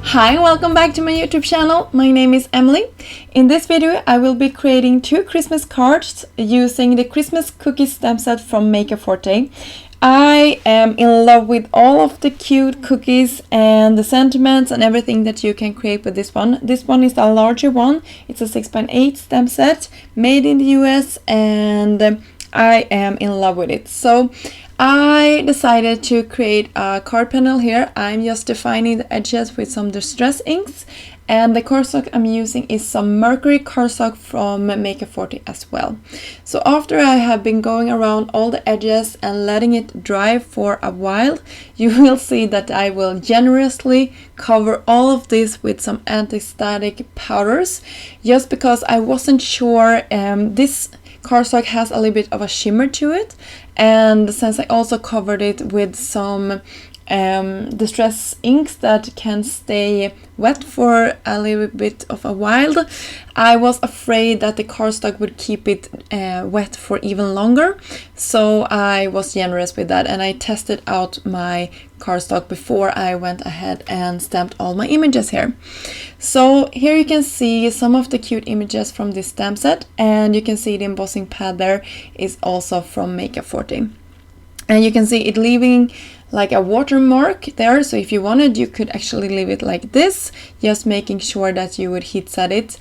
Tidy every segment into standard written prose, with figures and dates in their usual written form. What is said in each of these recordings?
Hi, welcome back to my YouTube channel. My name is Emily. In this video I will be creating 2 Christmas cards using the Christmas cookie stamp set from Forte. I am in love with all of the cute cookies and the sentiments and everything that you can create with this one. This one is a larger one. It's a 6x8 stamp set made in the US and I am in love with it. So I decided to create a card panel here. I'm just defining the edges with some distress inks, and the cardstock I'm using is some Mercury cardstock from Forte as well. So after I have been going around all the edges and letting it dry for a while, you will see that I will generously cover all of this with some anti-static powders, just because I wasn't sure. This cardstock has a little bit of a shimmer to it, and since I also covered it with some distress inks that can stay wet for a little bit of a while, I was afraid that the cardstock would keep it wet for even longer. So I was generous with that, and I tested out my cardstock before I went ahead and stamped all my images here. So here you can see some of the cute images from this stamp set, and you can see the embossing pad there is also from Forte. And you can see it leaving like a watermark there, so if you wanted you could actually leave it like this, just making sure that you would heat set it,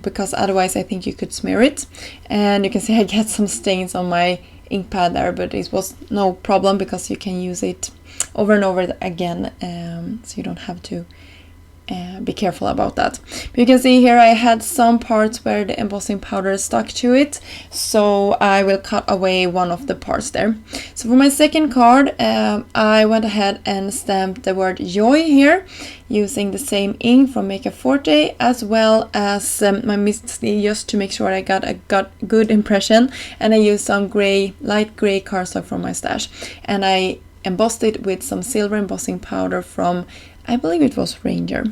because otherwise I think you could smear it. And you can see I get some stains on my ink pad there, but it was no problem because you can use it over and over again, so you don't have to be careful about that. But you can see here I had some parts where the embossing powder stuck to it, so I will cut away one of the parts there. So for my second card, I went ahead and stamped the word joy here using the same ink from Forte, as well as my misty, just to make sure I got a good impression. And I used some light gray cardstock from my stash, and I embossed it with some silver embossing powder from, I believe it was Ranger.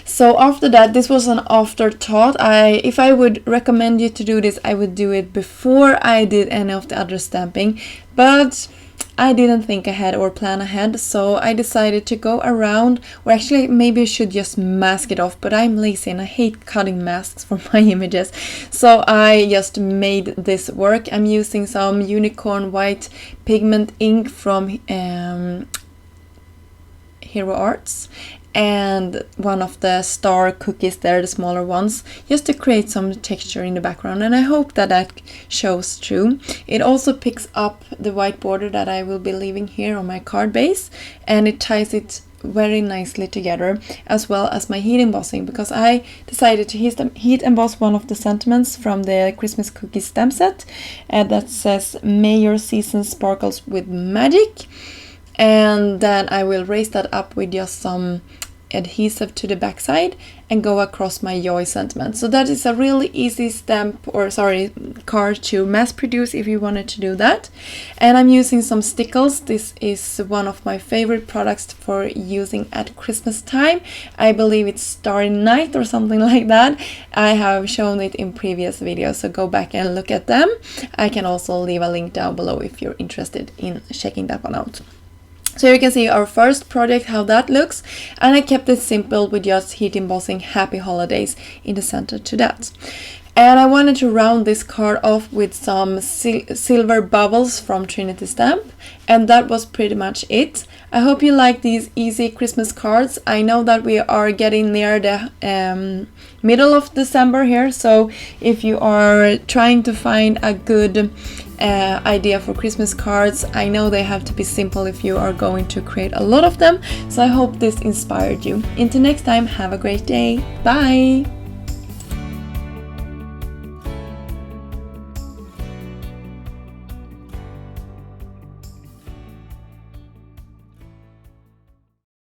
So after that, this was an afterthought. If I would recommend you to do this, I would do it before I did any of the other stamping, but I didn't think ahead or plan ahead, so I decided to go around, or actually maybe I should just mask it off, but I'm lazy and I hate cutting masks for my images, so I just made this work. I'm using some unicorn white pigment ink from Hero Arts, and one of the star cookies there, the smaller ones, just to create some texture in the background, and I hope that shows through. It also picks up the white border that I will be leaving here on my card base, and it ties it very nicely together, as well as my heat embossing, because I decided to heat emboss one of the sentiments from the Christmas cookie stamp set, that says "May your season sparkles with magic." And then I will raise that up with just some adhesive to the backside and go across my joy sentiment. So that is a really easy card to mass produce if you wanted to do that. And I'm using some stickles. This is one of my favorite products for using at Christmas time. I believe it's Starry Night or something like that. I have shown it in previous videos, so go back and look at them. I can also leave a link down below if you're interested in checking that one out. So you can see our first project, how that looks, and I kept it simple with just heat embossing Happy Holidays in the center to that. And I wanted to round this card off with some silver bubbles from Trinity Stamp, and that was pretty much it. I hope you like these easy Christmas cards. I know that we are getting near the middle of December here, so if you are trying to find a good idea for Christmas cards, I know they have to be simple if you are going to create a lot of them, so I hope this inspired you. Until next time, have a great day. Bye!